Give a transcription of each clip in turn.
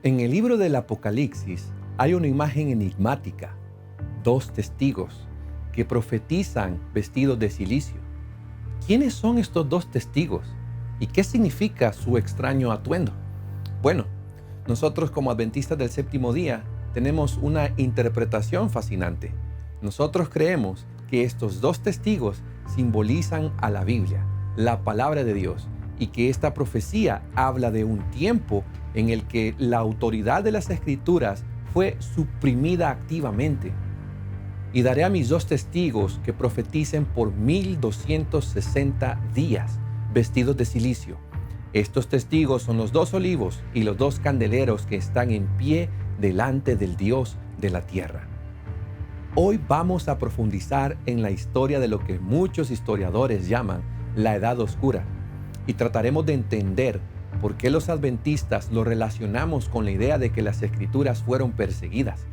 En el libro del Apocalipsis hay una imagen enigmática, dos testigos que profetizan vestidos de silicio. ¿Quiénes son estos dos testigos y qué significa su extraño atuendo? Bueno, nosotros como adventistas del séptimo día tenemos una interpretación fascinante. Nosotros creemos que estos dos testigos simbolizan a la Biblia, la palabra de Dios, y que esta profecía habla de un tiempo en el que la autoridad de las Escrituras fue suprimida activamente. Y daré a mis dos testigos que profeticen por 1260 días, vestidos de silicio. Estos testigos son los dos olivos y los dos candeleros que están en pie delante del Dios de la tierra. Hoy vamos a profundizar en la historia de lo que muchos historiadores llaman la Edad Oscura y trataremos de entender por qué los adventistas lo relacionamos con la idea de que las Escrituras fueron perseguidas.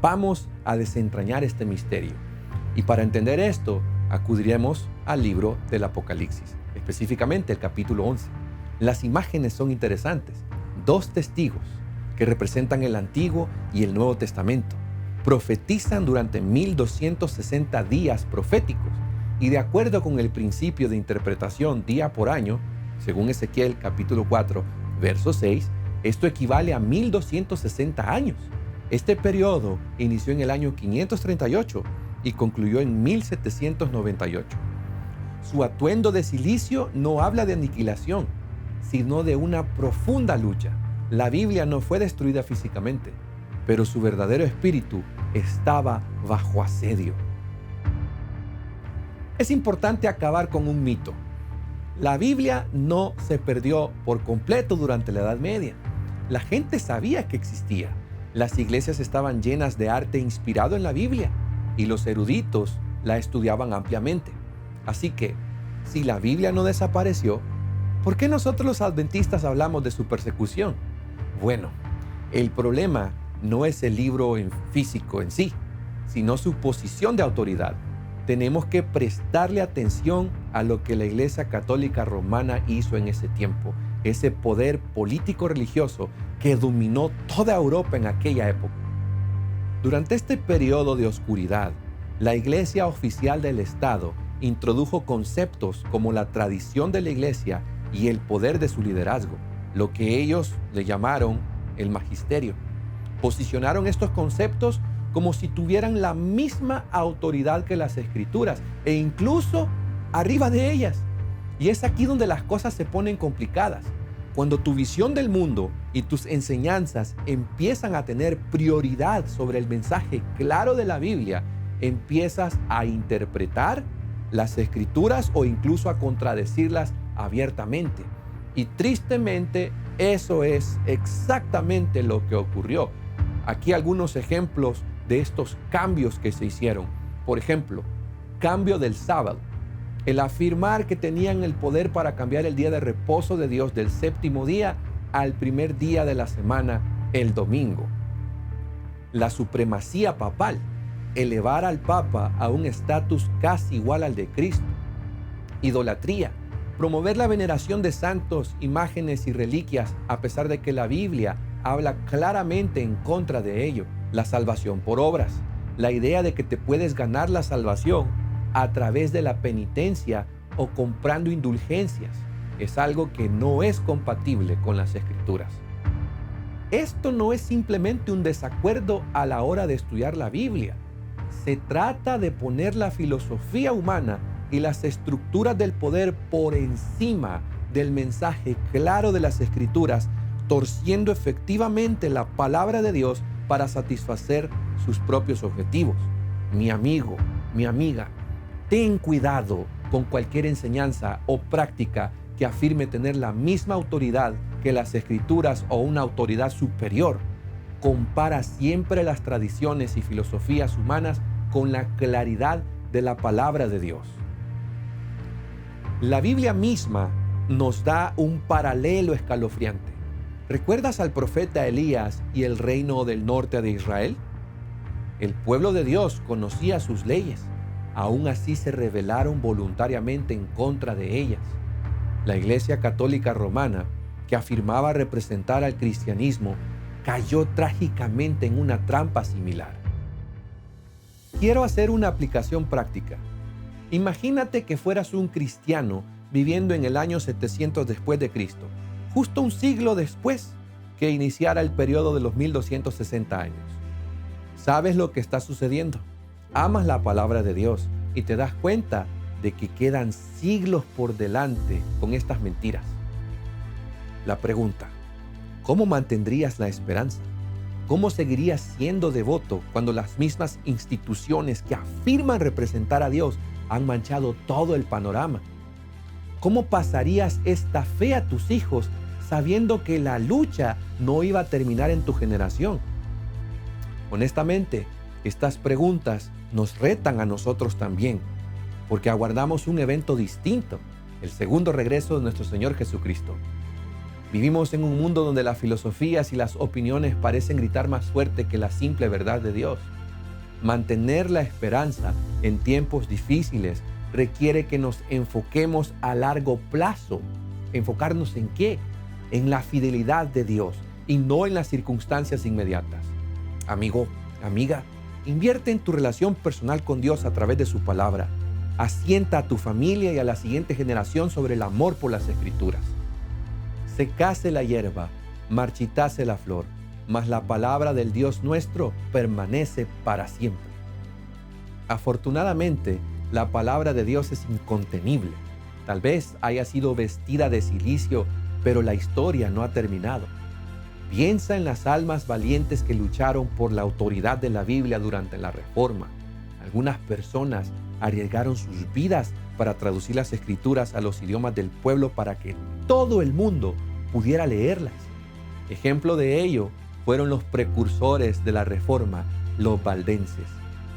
Vamos a desentrañar este misterio y para entender esto acudiremos al libro del Apocalipsis, específicamente el capítulo 11. Las imágenes son interesantes. Dos testigos que representan el Antiguo y el Nuevo Testamento profetizan durante 1260 días proféticos y de acuerdo con el principio de interpretación día por año, según Ezequiel capítulo 4, verso 6, esto equivale a 1260 años. Este periodo inició en el año 538 y concluyó en 1798. Su atuendo de silicio no habla de aniquilación, sino de una profunda lucha. La Biblia no fue destruida físicamente, pero su verdadero espíritu estaba bajo asedio. Es importante acabar con un mito. La Biblia no se perdió por completo durante la Edad Media. La gente sabía que existía. Las iglesias estaban llenas de arte inspirado en la Biblia y los eruditos la estudiaban ampliamente. Así que, si la Biblia no desapareció, ¿por qué nosotros los adventistas hablamos de su persecución? Bueno, el problema no es el libro en físico en sí, sino su posición de autoridad. Tenemos que prestarle atención a lo que la Iglesia Católica Romana hizo en ese tiempo, ese poder político-religioso que dominó toda Europa en aquella época. Durante este periodo de oscuridad, la Iglesia oficial del Estado introdujo conceptos como la tradición de la Iglesia y el poder de su liderazgo, lo que ellos le llamaron el magisterio. Posicionaron estos conceptos como si tuvieran la misma autoridad que las Escrituras e incluso arriba de ellas. Y es aquí donde las cosas se ponen complicadas. Cuando tu visión del mundo y tus enseñanzas empiezan a tener prioridad sobre el mensaje claro de la Biblia, empiezas a interpretar las Escrituras o incluso a contradecirlas abiertamente. Y tristemente, eso es exactamente lo que ocurrió. Aquí algunos ejemplos de estos cambios que se hicieron. Por ejemplo, cambio del sábado. El afirmar que tenían el poder para cambiar el día de reposo de Dios del séptimo día al primer día de la semana, el domingo. La supremacía papal. Elevar al Papa a un estatus casi igual al de Cristo. Idolatría. Promover la veneración de santos, imágenes y reliquias a pesar de que la Biblia habla claramente en contra de ello. La salvación por obras. La idea de que te puedes ganar la salvación a través de la penitencia o comprando indulgencias es algo que no es compatible con las Escrituras. Esto no es simplemente un desacuerdo a la hora de estudiar la Biblia. Se trata de poner la filosofía humana y las estructuras del poder por encima del mensaje claro de las Escrituras, torciendo efectivamente la palabra de Dios para satisfacer sus propios objetivos. Mi amigo, mi amiga, ten cuidado con cualquier enseñanza o práctica que afirme tener la misma autoridad que las Escrituras o una autoridad superior. Compara siempre las tradiciones y filosofías humanas con la claridad de la palabra de Dios. La Biblia misma nos da un paralelo escalofriante. ¿Recuerdas al profeta Elías y el reino del norte de Israel? El pueblo de Dios conocía sus leyes. Aún así se rebelaron voluntariamente en contra de ellas. La Iglesia Católica Romana, que afirmaba representar al cristianismo, cayó trágicamente en una trampa similar. Quiero hacer una aplicación práctica. Imagínate que fueras un cristiano viviendo en el año 700 después de Cristo, justo un siglo después que iniciara el periodo de los 1260 años. ¿Sabes lo que está sucediendo? Amas la palabra de Dios y te das cuenta de que quedan siglos por delante con estas mentiras. La pregunta: ¿cómo mantendrías la esperanza? ¿Cómo seguirías siendo devoto cuando las mismas instituciones que afirman representar a Dios han manchado todo el panorama? ¿Cómo pasarías esta fe a tus hijos sabiendo que la lucha no iba a terminar en tu generación? Honestamente, estas preguntas nos retan a nosotros también, porque aguardamos un evento distinto, el segundo regreso de nuestro Señor Jesucristo. Vivimos en un mundo donde las filosofías y las opiniones parecen gritar más fuerte que la simple verdad de Dios. Mantener la esperanza en tiempos difíciles requiere que nos enfoquemos a largo plazo. ¿Enfocarnos en qué? En la fidelidad de Dios y no en las circunstancias inmediatas. Amigo, amiga, invierte en tu relación personal con Dios a través de su palabra. Asienta a tu familia y a la siguiente generación sobre el amor por las Escrituras. Secase la hierba, marchitase la flor, mas la palabra del Dios nuestro permanece para siempre. Afortunadamente, la palabra de Dios es incontenible. Tal vez haya sido vestida de cilicio, pero la historia no ha terminado. Piensa en las almas valientes que lucharon por la autoridad de la Biblia durante la Reforma. Algunas personas arriesgaron sus vidas para traducir las Escrituras a los idiomas del pueblo para que todo el mundo pudiera leerlas. Ejemplo de ello fueron los precursores de la Reforma, los valdenses.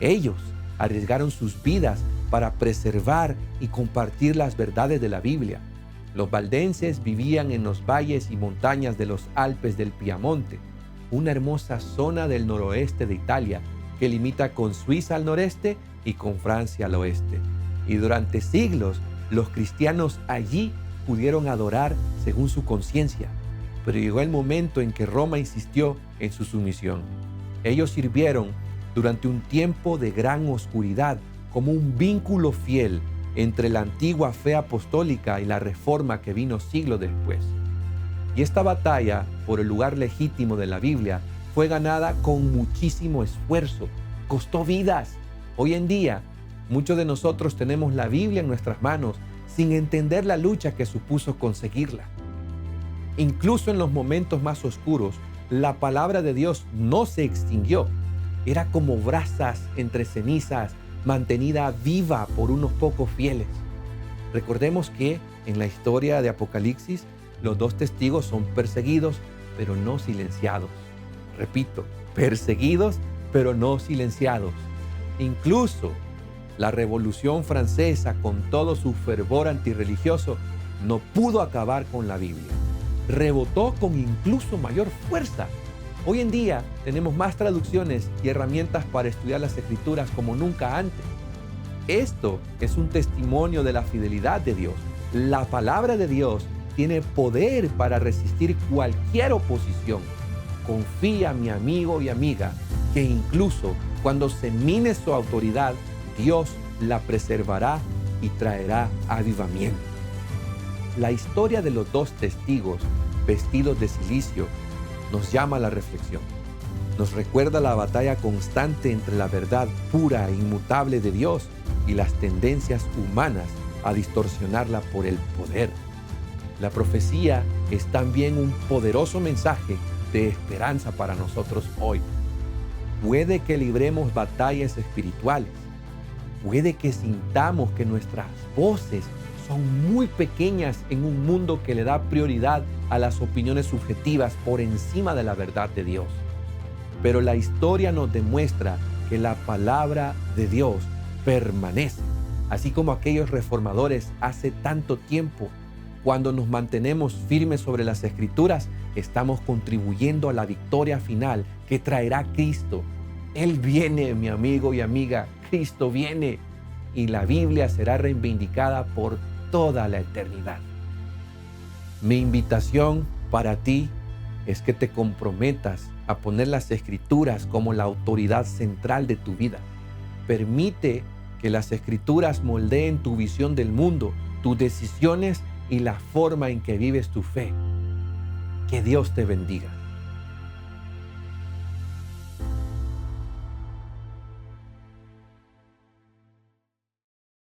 Ellos arriesgaron sus vidas para preservar y compartir las verdades de la Biblia. Los valdenses vivían en los valles y montañas de los Alpes del Piamonte, una hermosa zona del noroeste de Italia que limita con Suiza al noreste y con Francia al oeste. Y durante siglos, los cristianos allí pudieron adorar según su conciencia, pero llegó el momento en que Roma insistió en su sumisión. Ellos sirvieron durante un tiempo de gran oscuridad como un vínculo fiel entre la antigua fe apostólica y la reforma que vino siglos después. Y esta batalla por el lugar legítimo de la Biblia fue ganada con muchísimo esfuerzo, costó vidas. Hoy en día, muchos de nosotros tenemos la Biblia en nuestras manos sin entender la lucha que supuso conseguirla. Incluso en los momentos más oscuros, la palabra de Dios no se extinguió. Era como brasas entre cenizas, mantenida viva por unos pocos fieles. Recordemos que en la historia de Apocalipsis, los dos testigos son perseguidos, pero no silenciados. Repito, perseguidos, pero no silenciados. Incluso la Revolución Francesa, con todo su fervor antirreligioso, no pudo acabar con la Biblia. Rebotó con incluso mayor fuerza. Hoy en día tenemos más traducciones y herramientas para estudiar las Escrituras como nunca antes. Esto es un testimonio de la fidelidad de Dios. La palabra de Dios tiene poder para resistir cualquier oposición. Confía, mi amigo y amiga, que incluso cuando se mine su autoridad, Dios la preservará y traerá avivamiento. La historia de los dos testigos vestidos de cilicio nos llama a la reflexión. Nos recuerda la batalla constante entre la verdad pura e inmutable de Dios y las tendencias humanas a distorsionarla por el poder. La profecía es también un poderoso mensaje de esperanza para nosotros hoy. Puede que libremos batallas espirituales. Puede que sintamos que nuestras voces son muy pequeñas en un mundo que le da prioridad a las opiniones subjetivas por encima de la verdad de Dios. Pero la historia nos demuestra que la palabra de Dios permanece, así como aquellos reformadores hace tanto tiempo. Cuando nos mantenemos firmes sobre las Escrituras, estamos contribuyendo a la victoria final que traerá Cristo. Él viene, mi amigo y amiga, Cristo viene y la Biblia será reivindicada por toda la eternidad. Mi invitación para ti es que te comprometas a poner las Escrituras como la autoridad central de tu vida. Permite que las Escrituras moldeen tu visión del mundo, tus decisiones y la forma en que vives tu fe. Que Dios te bendiga.